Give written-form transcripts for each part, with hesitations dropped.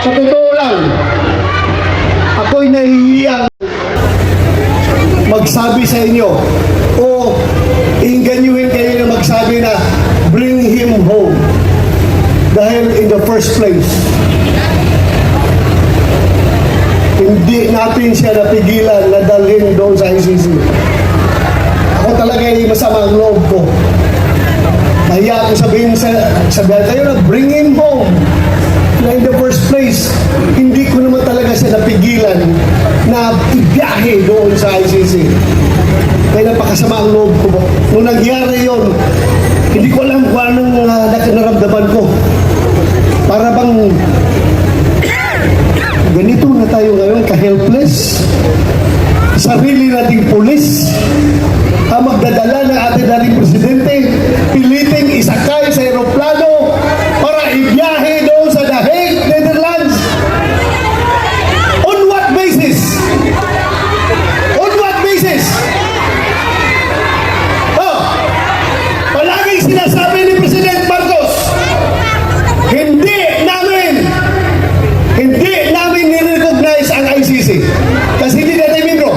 Sa totoo lang, ako'y nahihiyang magsabi sa inyo o inganyuhin kayo na magsabi na bring him home. Dahil in the first place, hindi natin siya napigilan na dalhin doon sa ICC. Ako talaga ay masama ang loob ko. Nahiya ako sabihin kayo na bring him home. Na in the first place, hindi ko naman talaga siya napigilan na ibiyahe doon sa ICC. Kaya napakasama ang loob ko. Nung nangyari yun, hindi ko alam kung anong naramdaman ko. Para bang ganito na tayo ngayon, ka-helpless. Sarili nating pulis ang magdadala ng ating dating presidente, piliting isakay sa aeroplano para ibiyahe doon sa The Hague, Netherlands. On what basis? On what basis? Oh, palaging sinasabi ni President Marcos, hindi namin ni-recognize ang ICC kasi hindi natin membro.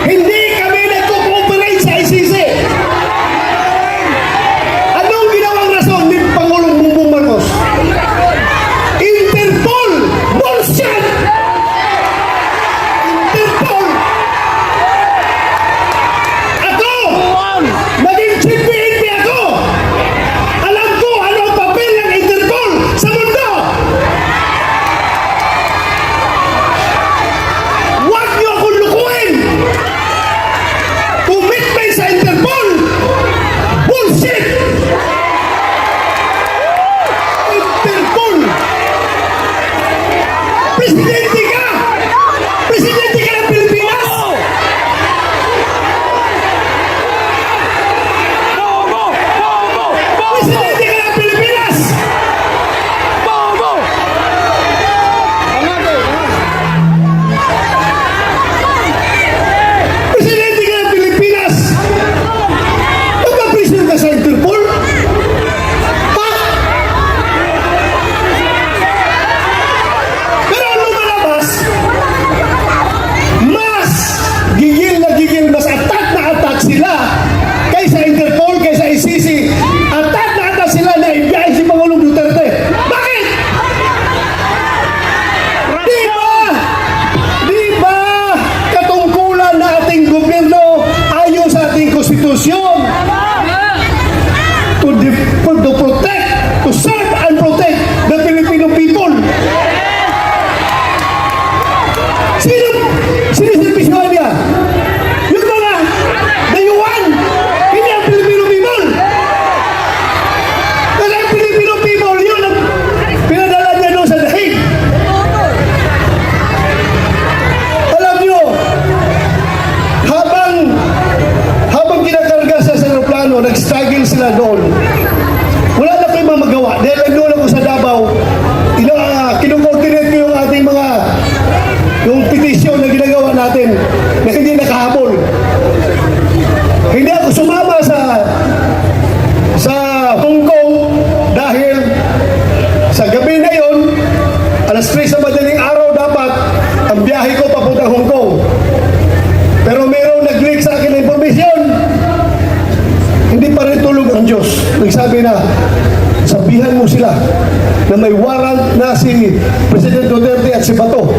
Hindi kami nagko-cooperate sa ICC. Anong ginawang rason ni Pangulong Bongbong Marcos? Interpol! Bullshit! Interpol! Ako! Naging chief PNP ako! Alam ko ano ang papel ng Interpol sa mundo! Huwag niyo akong lukuhin! Commitment sa Interpol! Bullshit! Interpol! Presidente ka! Presidente ka ng Pilipinas! Presidente ka ng Pilipinas! Presidente ka ng Pilipinas! Magpa-prison ka sa Interpol? Ha? Pero ano malabas? Mas gigil na gigil, mas attack na attack sila kaysa Interpol, kaysa ICC. Attack na attack sila na ibiyahe si Pangulong Duterte. Bakit? Di ba katungkulan na ating gobyerno ayon sa ating konstitusyon to protect, to serve and protect the Filipino people? Siniservisyohan niya yung mga dayuhan, hindi ang Filipino people. Kasi ang Filipino people, yun ang pinadala niya doon sa The Hague. Alam niyo, habang kinakarga sa aeroplano, nag-struggle sila doon. Wala na kayo magawa. Dahil nagdoon ako sa Davao, kinukoordinate ko yung ating yung petisyon na ginagawa natin na hindi nakahabol. Hindi ako sumama sa Hong Kong dahil sa gabi na yon, alas 3 sa madaling araw dapat ang biyahe ko papuntang Hong Kong. Pero mayroong nag-leak sa akin na informasyon. Hindi pa rin tulog ang Diyos. Nagsabi na, sabihan mo sila na may warrant na si President Duterte at si Bato.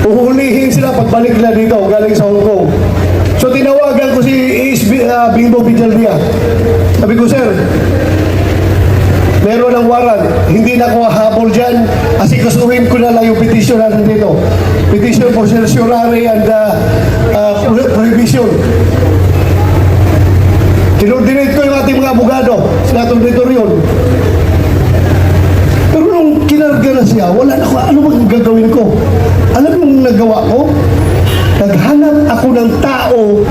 Uhulihin sila pagbalik nila dito galing sa Hong Kong. So tinawagan ko si Bimbo Villalvia. Sabi ko, sir, meron ng warrant. Hindi na ako habol dyan. Asikasuhin ko na lang yung petition natin dito. Petition for certiorari and prohibition. Kinordinate ko yung ating mga abogado sa atong teritoryon. Pero nung kinarga na siya, wala na ako. Ano bang gagawin ko? Alam mo yung nagawa ko? Naghanap ako ng tao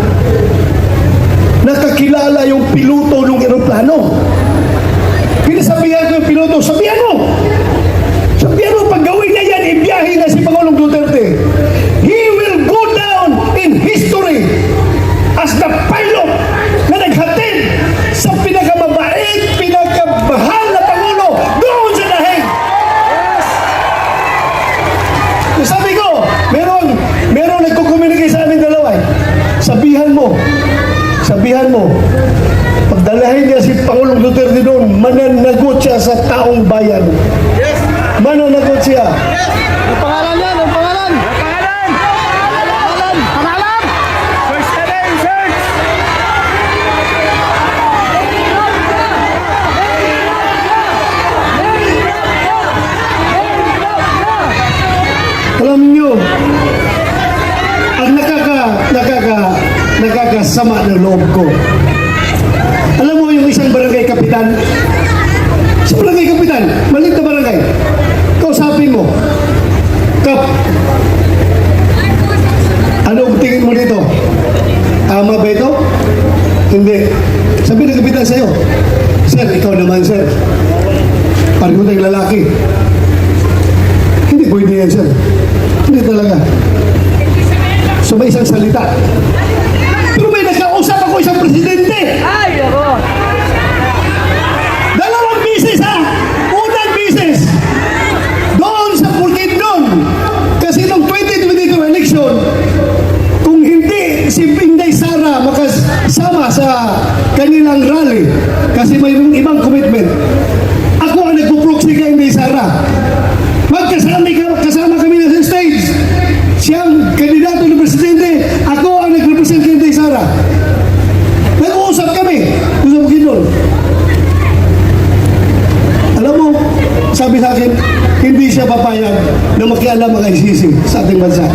na kakilala yung piloto ng eroplano. Pinasabihan ko yung piloto, sabihan mo, pag gawin niya yan, ibiyahe na si Pangulong Duterte. He will go down in history as the pilot na naghatid sa pinakamabait, pinakamahal na Pangulo doon sa The Hague. sabihan mo, pagdalahin niya si Pangulong Duterte doon, mananagot siya sa taong bayan. Mananagot siya. Ang pangalan yan, ang pangalan! Pangalan! Search na rin, search! Alam niyo, ang nakakasama ng loob ko. Alam mo yung isang barangay kapitan? Sa barangay kapitan, maliit na barangay. Kausapin mo. Kap, ano ang tingin mo dito? Tama ba ito? Hindi. Sabi ng kapitan sa'yo, Sir, ikaw naman, sir. Pareho tayong lalaki. Hindi pwede yan, sir. Hindi talaga. So may isang salita. Pero may nagkausap ako isang presidente. Ay, ako! Dalawang bisis ha! Unang bisis! Doon sa Bukidnon. Kasi noong 2022 election, kung hindi si Inday Sara makasama sa kanilang rally, kasi may ibang commitment, ako ang nagpo-proxy kay Inday Sara. Kasama kami na sa stage. Siyang kandidato ng presidente, ako ang nag-represent kay Inday Sara. Nag-uusap kami sa Bukidnon. Alam mo, sabi sa akin, hindi siya papayag na makialam ang ICC sa ating bansa.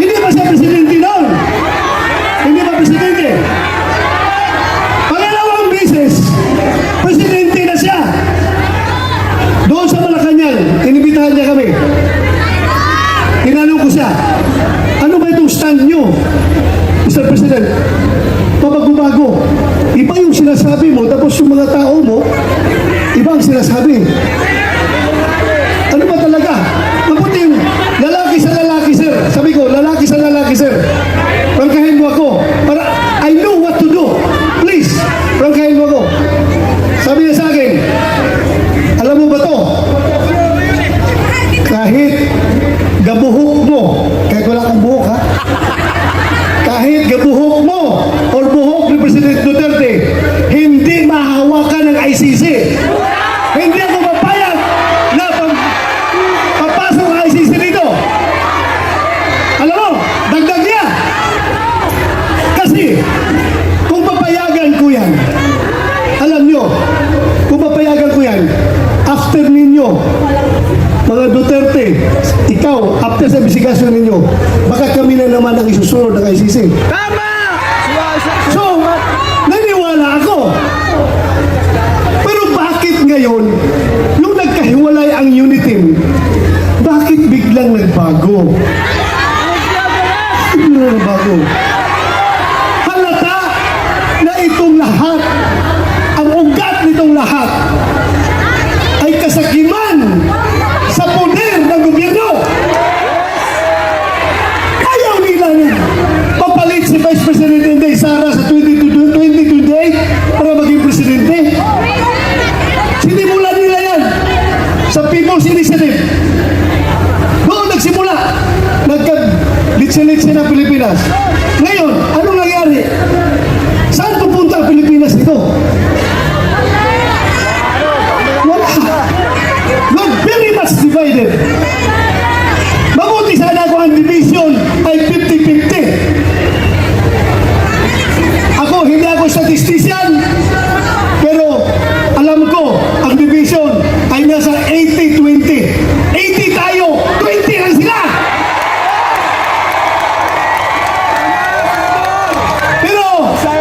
Hindi ba siya presidente noon? Hindi ba presidente? Pangalawang beses, presidente na siya. Doon sa Malacanang, inibitahan niya kami. Tinanong ko siya, ano ba itong stand nyo, Mr. President? Pabago-bago. Iba yung sinasabi mo, tapos yung mga tao mo, iba ang sinasabi. Ano ba talaga? Mabuti yung lalaki sa lalaki, sir. Sabi ko, lalaki sa lalaki, sir. Prangkahin mo ako. Para I know what to do. Please, prangkahin mo ako. Sabi niya sa akin, alam mo ba to? Kahit gabuhok mo, kahit wala kang buhok ha, kahit gabuhok mo o buhok ni President Duterte, hindi mahawakan ng ICC. Hindi ako mapayag na papasok ang ICC dito. Alam mo, dagdag niya. Kasi, kung papayagan ko yan, alam nyo, kung papayagan ko yan, after ninyo, mga Duterte, ikaw, after sa investigasyon ninyo, baka kami na naman ang isusunod ng ICC. Tama! So, naniwala ako. Pero bakit ngayon, nung nagkahiwalay ang UNITIM, bakit biglang nagbago? Biglang nagbago. Halata na itong lahat, ang ugat nitong lahat, ay kasakiman sa poder ng gobyerno. Ayaw nila na papalit si Vice President Inday Sara sa 2028 para maging presidente. Sinimulan nila yan sa People's Initiative. Doon nagsimula. Nagka-litsi-litsi na Pilipinas. Ngayon, anong nangyari? Saan pupunta ang Pilipinas nito? Wala. We're very much divided. Mabuti sana kung ang division ay 50-50. Ako, hindi ako statistician, pero alam ko, ang division ay nasa 80-20. 80 tayo, 20 lang sila. Pero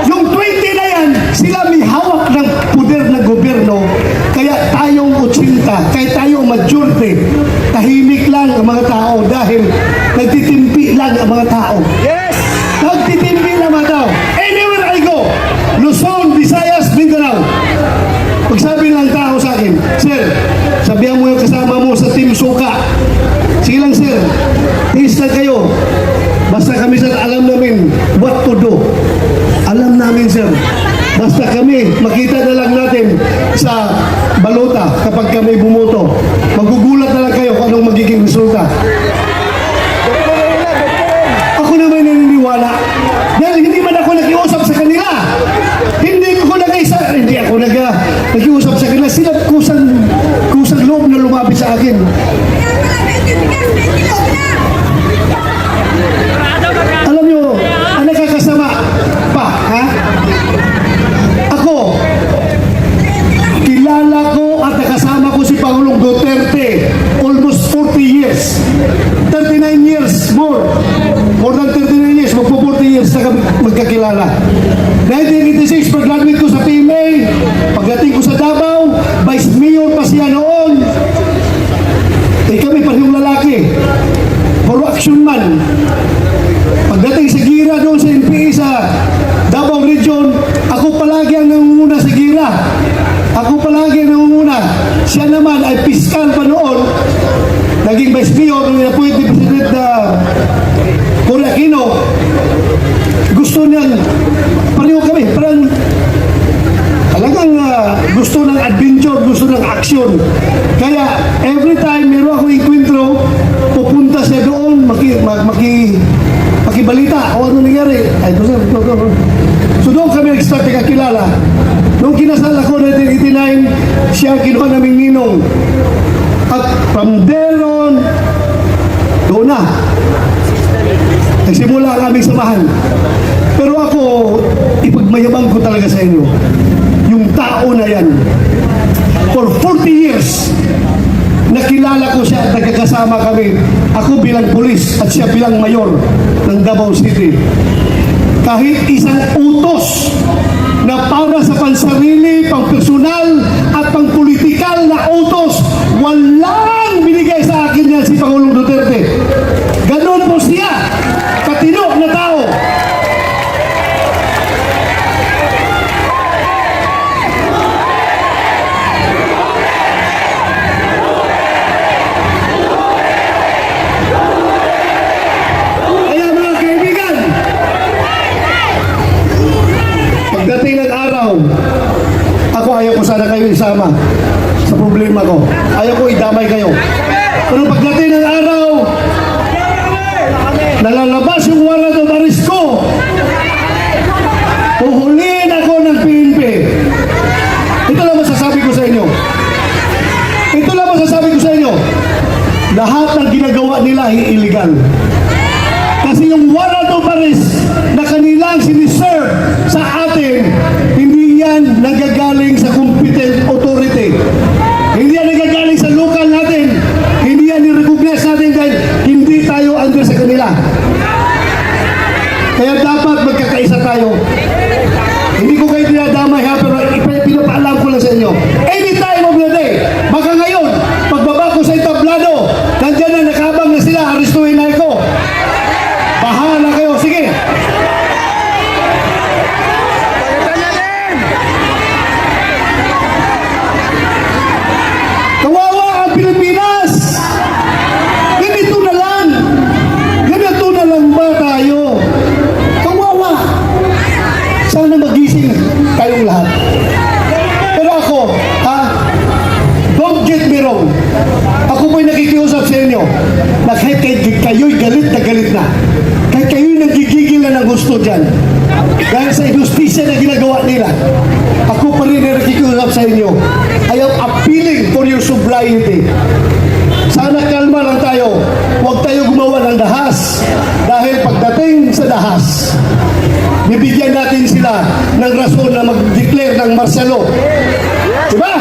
yung 20 na yan, sila may hawak ng poder ng gobyerno, kaya tayong 80, kaya tayong majority, tahimik lang ang mga tao dahil nagtitimpi lang ang mga tao. Yes! Nagtitimpi lang mga tao. Anywhere I go, Luzon, Visayas, Mindanao. Pagsabi ng tao sa akin, Sir, sabihan mo yung kasama mo sa Team Suka. Sige lang, sir. Tiis lang kayo. Basta kami, sir, alam namin what to do. Alam namin, sir. Basta kami, makita na lang natin sa balota kapag kami bumoto. Magugulat na lang kayo kung anong magiging resulta. Ako naman naniniwala. natin. Alam nyo, ang nakakasama pa, ha? Ako, kilala ko at nakasama ko si Pangulong Duterte almost 40 years. 39 years more. More than 39 years, magpo 40 years na kami magkakilala. 1986, pag-graduate ko sa PMA, pagdating ko sa Davao, Vice Mayor pa siya noon. Eh kami parehong lalaki. Puro action man. Pagdating sa Gira doon sa NPA sa Davao Region, ako palagi ang nangunguna sa Gira. Ako palagi ang nangunguna. Siya naman ay piskal pa noon. Naging Vice Mayor nung inapuit ni President Cory Aquino. Gusto niyang, pareho kami, parang talagang gusto ng adventure, gusto ng action. Kaya every time meron ako enkwentro, pupunta siya doon, makibalita o ano nangyari. Ay, doon. So doon kami nag-start kakilala. Noong kinasal ako 1989, siya kinuha naming ninong. At from there on, doon na. Nagsimula ang aming samahan. Pero ako, ipagmayabang ko talaga sa inyo. Yung tao na yan, for 40 years, nakilala ko siya at nagkakasama kami. Ako bilang pulis at siya bilang mayor ng Davao City. Kahit isang utos na para sa pansarili, pang-personal at pang-politikal na utos, walang binigay sa akin yan si Pangulong Duterte. Ganon po siya, katino na tao. Kaya mga kaibigan, pagdating ng araw, ako ayaw ko sana kayo isama sa problema ko. Ayaw ko idamay kayo. Pero pagdating ng araw, nalalabas yung warrant of arrest ko. Puhulihin ako ng PNP. Ito lang masasabi ko sa inyo. Ito lang masasabi ko sa inyo. Lahat ng ginagawa nila ay illegal. Kasi yung warrant of arrest na kanilang siniserve sa atin, hindi yan nagagaling sa competent authority. Hindi yan nagagaling sa local natin. Hindi yan ni-recognize natin dahil hindi tayo under sa kanila. Kaya dapat magkakaisa tayo. Hindi ko kayo dinadamay ha, pero pinapaalam ko lang sa inyo. Any time of the day, baka ngayon, pagbaba ko sa entablado, nandyan na nakabang na sila, aristuhin na ako. Bahala kayo, sige. Kawawa ang Pilipinas. Ganito na lang. Ganito na lang ba tayo? Kawawa. Sana magising kayong lahat. Pero ako, don't get me wrong. Ako po'y nakikiusap sa inyo na kahit kayo'y galit na galit na. Kahit kayo'y nagigigil na ng gusto dyan. Dahil sa injustisya na ginagawa nila. Ako pa rin na nakikiusap sa inyo. I am appealing for your sobriety. Sana kalma lang tayo. Huwag tayo gumawa ng dahas. Dahil pagdating sa dahas, bibigyan natin sila ng rason na mag-declare ng martial law. Diba?